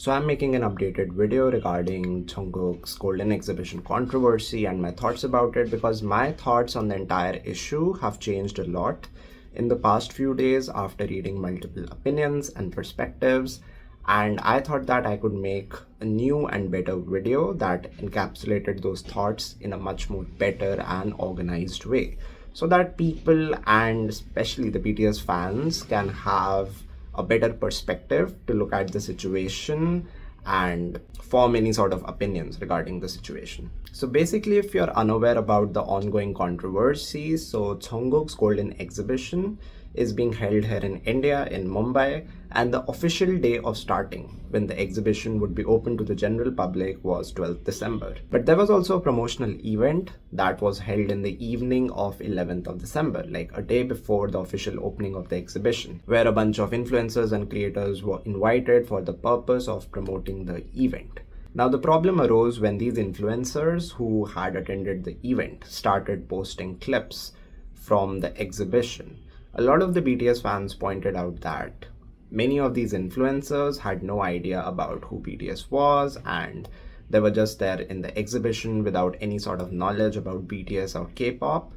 So I'm making an updated video regarding Jungkook's Golden Exhibition Controversy and my thoughts about it because my thoughts on the entire issue have changed a lot in the past few days after reading multiple opinions and perspectives, and I thought that I could make a new and better video that encapsulated those thoughts in a much more better and organized way so that people and especially the BTS fans can have a better perspective to look at the situation and form any sort of opinions regarding the situation. So basically, if you're unaware about the ongoing controversy, so Jungkook's Golden Exhibition is being held here in India in Mumbai, and the official day of starting when the exhibition would be open to the general public was 12th December. But there was also a promotional event that was held in the evening of 11th of December, like a day before the official opening of the exhibition, where a bunch of influencers and creators were invited for the purpose of promoting the event. Now, the problem arose when these influencers who had attended the event started posting clips from the exhibition. A lot of the BTS fans pointed out that many of these influencers had no idea about who BTS was, and they were just there in the exhibition without any sort of knowledge about BTS or K-pop,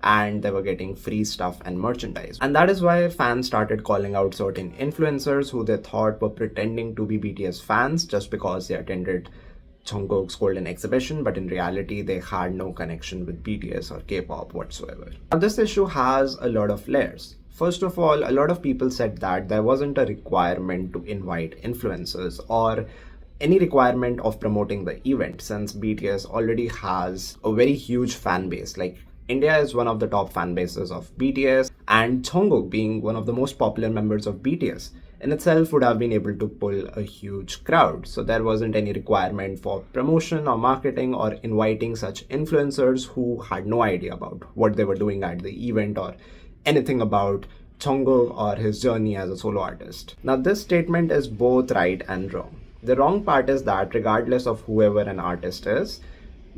and they were getting free stuff and merchandise. And that is why fans started calling out certain influencers who they thought were pretending to be BTS fans just because they attended Jungkook's Golden Exhibition, but in reality they had no connection with BTS or K-pop whatsoever. Now, this issue has a lot of layers. First of all, a lot of people said that there wasn't a requirement to invite influencers or any requirement of promoting the event since BTS already has a very huge fan base. Like, India is one of the top fan bases of BTS, and Jungkook, being one of the most popular members of BTS, in itself would have been able to pull a huge crowd. So there wasn't any requirement for promotion or marketing or inviting such influencers who had no idea about what they were doing at the event or anything about Jungkook or his journey as a solo artist. Now, this statement is both right and wrong. The wrong part is that regardless of whoever an artist is,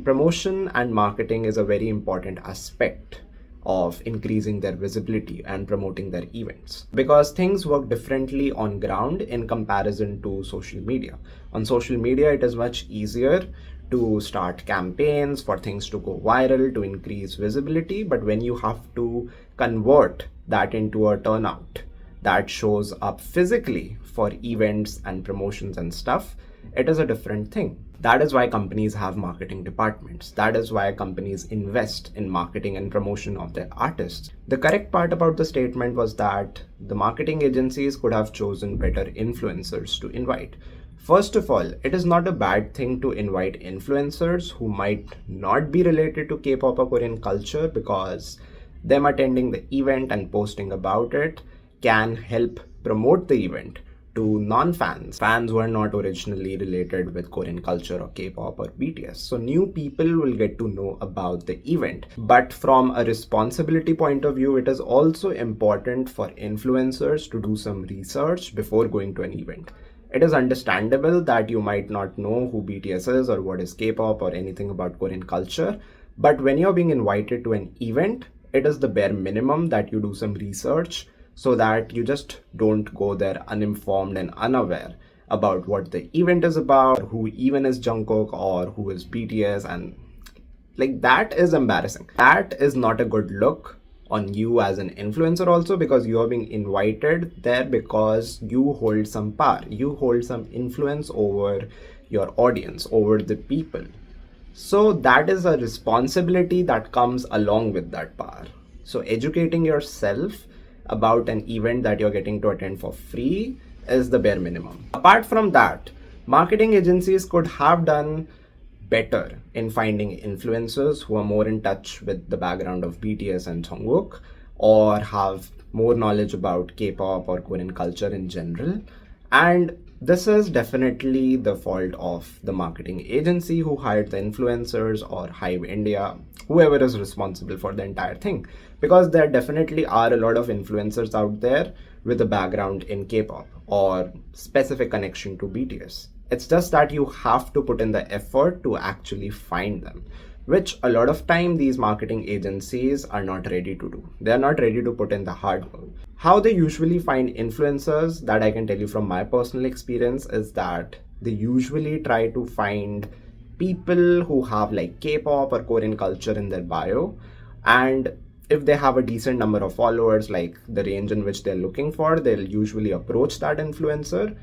promotion and marketing is a very important aspect of increasing their visibility and promoting their events, because things work differently on ground in comparison to social media. On social media, it is much easier to start campaigns for things to go viral to increase visibility, but when you have to convert that into a turnout that shows up physically for events and promotions and stuff, it is a different thing. That is why companies have marketing departments. That is why companies invest in marketing and promotion of their artists. The correct part about the statement was that the marketing agencies could have chosen better influencers to invite. First of all, it is not a bad thing to invite influencers who might not be related to K-pop or Korean culture, because them attending the event and posting about it can help promote the event to non-fans, fans who are not originally related with Korean culture or K-pop or BTS. So new people will get to know about the event. But from a responsibility point of view, it is also important for influencers to do some research before going to an event. It is understandable that you might not know who BTS is or what is K-pop or anything about Korean culture, but when you're being invited to an event, it is the bare minimum that you do some research so that you just don't go there uninformed and unaware about what the event is about, who even is Jungkook or who is BTS, and like that is embarrassing. That is not a good look on you as an influencer also, because you are being invited there because you hold some power, you hold some influence over your audience, over the people. So that is a responsibility that comes along with that power. So educating yourself about an event that you're getting to attend for free is the bare minimum. Apart from that, marketing agencies could have done better in finding influencers who are more in touch with the background of BTS and Jungkook, or have more knowledge about K-pop or Korean culture in general. And this is definitely the fault of the marketing agency who hired the influencers, or HYBE India, whoever is responsible for the entire thing, because there definitely are a lot of influencers out there with a background in K-pop or specific connection to BTS. It's just that you have to put in the effort to actually find them, which a lot of time these marketing agencies are not ready to do. They are not ready to put in the hard work. How they usually find influencers, that I can tell you from my personal experience, is that they usually try to find people who have like K-pop or Korean culture in their bio, and if they have a decent number of followers, like the range in which they're looking for, they'll usually approach that influencer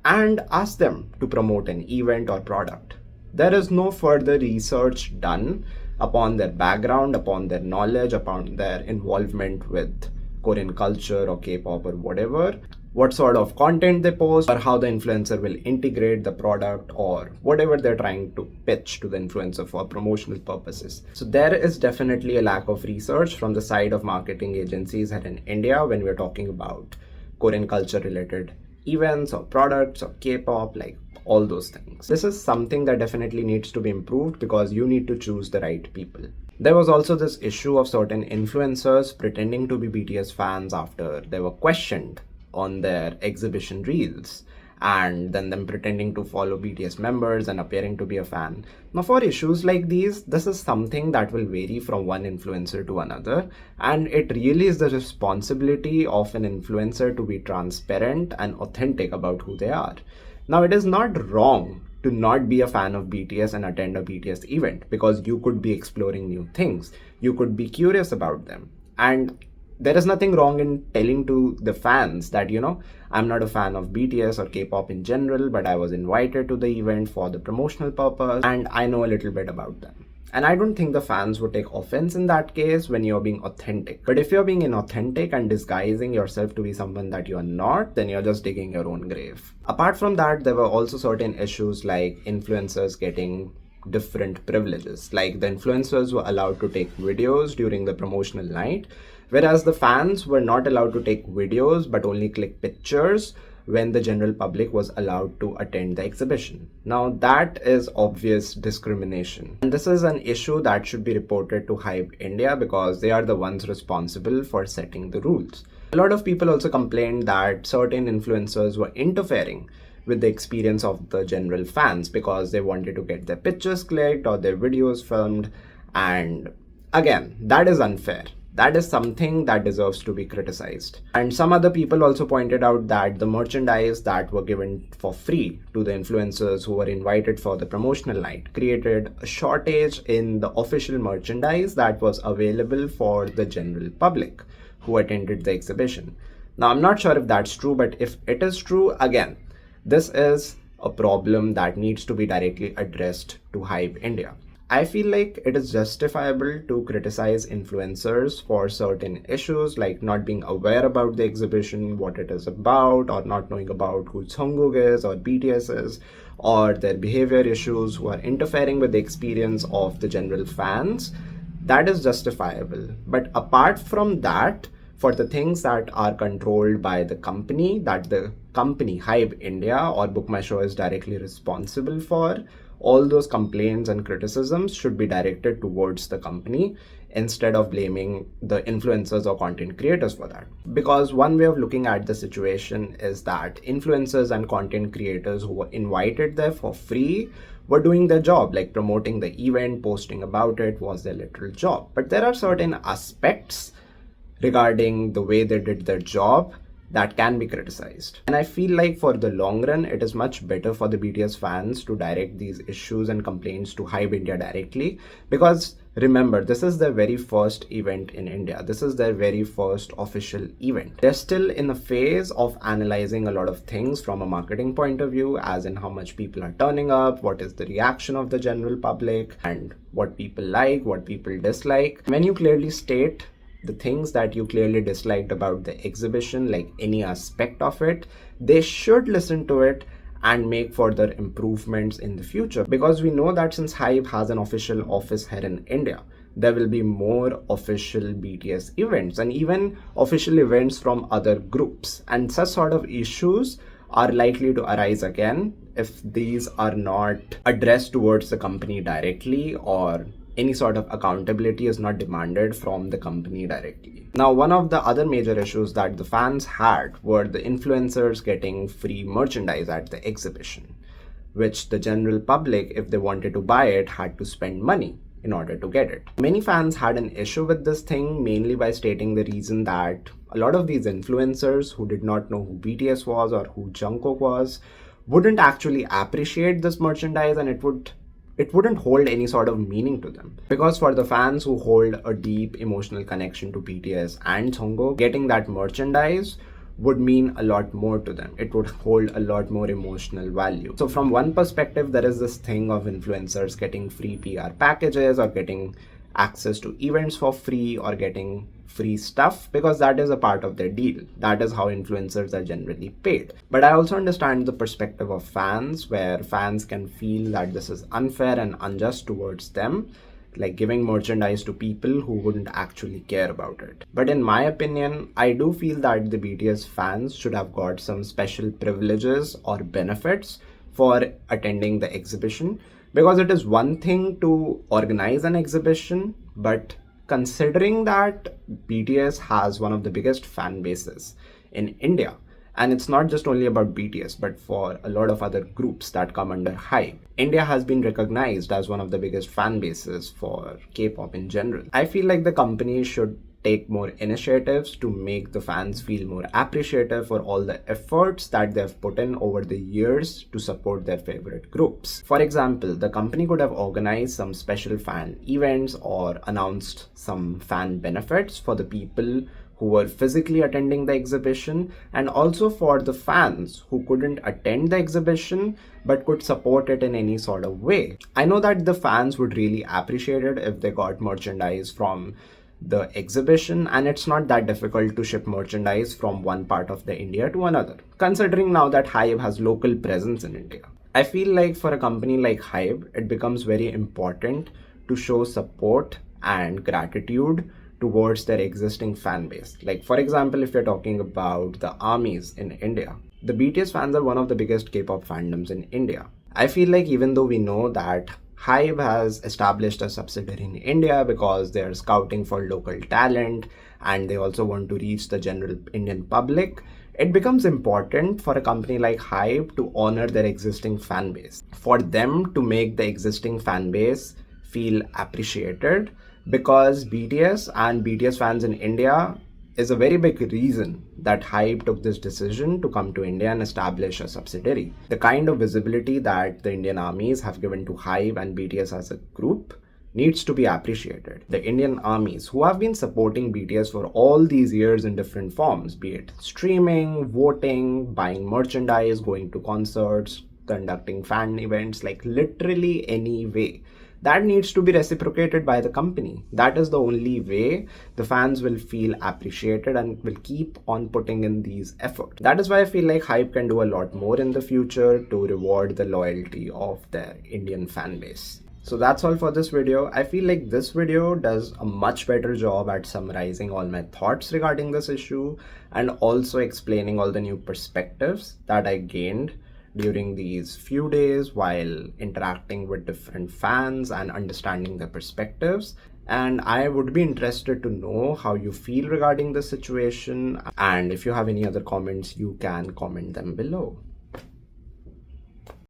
and ask them to promote an event or product. There is no further research done upon their background, upon their knowledge, upon their involvement with Korean culture or K-pop or whatever, what sort of content they post, or how the influencer will integrate the product or whatever they're trying to pitch to the influencer for promotional purposes. So there is definitely a lack of research from the side of marketing agencies here in India when we're talking about Korean culture related events or products or K-pop, like all those things. This is something that definitely needs to be improved because you need to choose the right people. There was also this issue of certain influencers pretending to be BTS fans after they were questioned on their exhibition reels, and then them pretending to follow BTS members and appearing to be a fan. Now, for issues like these, this is something that will vary from one influencer to another, and it really is the responsibility of an influencer to be transparent and authentic about who they are. Now, it is not wrong to not be a fan of BTS and attend a BTS event, because you could be exploring new things. You could be curious about them. And there is nothing wrong in telling to the fans that, I'm not a fan of BTS or K-pop in general, but I was invited to the event for the promotional purpose and I know a little bit about them. And I don't think the fans would take offense in that case when you're being authentic. But if you're being inauthentic and disguising yourself to be someone that you're not, then you're just digging your own grave. Apart from that, there were also certain issues like influencers getting different privileges. Like the influencers were allowed to take videos during the promotional night, whereas the fans were not allowed to take videos but only click pictures when the general public was allowed to attend the exhibition. Now that is obvious discrimination. And this is an issue that should be reported to HYBE India because they are the ones responsible for setting the rules. A lot of people also complained that certain influencers were interfering with the experience of the general fans because they wanted to get their pictures clicked or their videos filmed. And again, that is unfair. That is something that deserves to be criticized. And some other people also pointed out that the merchandise that were given for free to the influencers who were invited for the promotional night created a shortage in the official merchandise that was available for the general public who attended the exhibition. Now, I'm not sure if that's true, but if it is true, again, this is a problem that needs to be directly addressed to HYBE India. I feel like it is justifiable to criticize influencers for certain issues like not being aware about the exhibition, what it is about, or not knowing about who Jungkook is or BTS is, or their behavior issues who are interfering with the experience of the general fans. That is justifiable. But apart from that, for the things that are controlled by the company, that the company HYBE India or Book My Show is directly responsible for, all those complaints and criticisms should be directed towards the company instead of blaming the influencers or content creators for that. Because one way of looking at the situation is that influencers and content creators who were invited there for free were doing their job, like promoting the event, posting about it was their literal job. But there are certain aspects regarding the way they did their job that can be criticized. And I feel like for the long run, it is much better for the BTS fans to direct these issues and complaints to HYBE India directly, because remember, this is their very first event in India. This is their very first official event. They're still in a phase of analyzing a lot of things from a marketing point of view, as in how much people are turning up, what is the reaction of the general public, and what people like, what people dislike. When you clearly state the things that you clearly disliked about the exhibition, like any aspect of it, they should listen to it and make further improvements in the future. Because we know that since HYBE has an official office here in India, there will be more official BTS events and even official events from other groups. And such sort of issues are likely to arise again if these are not addressed towards the company directly, or any sort of accountability is not demanded from the company directly. Now, one of the other major issues that the fans had were the influencers getting free merchandise at the exhibition, which the general public, if they wanted to buy it, had to spend money in order to get it. Many fans had an issue with this thing, mainly by stating the reason that a lot of these influencers who did not know who BTS was or who Jungkook was wouldn't actually appreciate this merchandise, and it wouldn't hold any sort of meaning to them. Because for the fans who hold a deep emotional connection to BTS and Jungkook, getting that merchandise would mean a lot more to them. It would hold a lot more emotional value. So from one perspective, there is this thing of influencers getting free PR packages or getting access to events for free or getting free stuff, because that is a part of their deal. That is how influencers are generally paid. But I also understand the perspective of fans, where fans can feel that this is unfair and unjust towards them, like giving merchandise to people who wouldn't actually care about it. But in my opinion, I do feel that the BTS fans should have got some special privileges or benefits for attending the exhibition, because it is one thing to organize an exhibition, but considering that BTS has one of the biggest fan bases in India, and it's not just only about BTS, but for a lot of other groups that come under HYBE. India has been recognized as one of the biggest fan bases for K-pop in general. I feel like the company should take more initiatives to make the fans feel more appreciative for all the efforts that they've put in over the years to support their favorite groups. For example, the company could have organized some special fan events or announced some fan benefits for the people who were physically attending the exhibition, and also for the fans who couldn't attend the exhibition but could support it in any sort of way. I know that the fans would really appreciate it if they got merchandise from the exhibition, and it's not that difficult to ship merchandise from one part of the India to another, considering now that HYBE has local presence in India. I feel like for a company like HYBE, it becomes very important to show support and gratitude towards their existing fan base. Like for example, if you're talking about the armies in India, the BTS fans are one of the biggest K-pop fandoms in India. I feel like even though we know that HYBE has established a subsidiary in India because they're scouting for local talent and they also want to reach the general Indian public, it becomes important for a company like HYBE to honor their existing fan base, for them to make the existing fan base feel appreciated, because BTS and BTS fans in India is a very big reason that HYBE took this decision to come to India and establish a subsidiary. The kind of visibility that the Indian armies have given to HYBE and BTS as a group needs to be appreciated. The Indian armies, who have been supporting BTS for all these years in different forms, be it streaming, voting, buying merchandise, going to concerts, conducting fan events, like literally any way, that needs to be reciprocated by the company. That is the only way the fans will feel appreciated and will keep on putting in these efforts. That is why I feel like HYBE can do a lot more in the future to reward the loyalty of their Indian fan base. So that's all for this video. I feel like this video does a much better job at summarizing all my thoughts regarding this issue and also explaining all the new perspectives that I gained during these few days while interacting with different fans and understanding their perspectives. And I would be interested to know how you feel regarding the situation, and if you have any other comments, you can comment them below.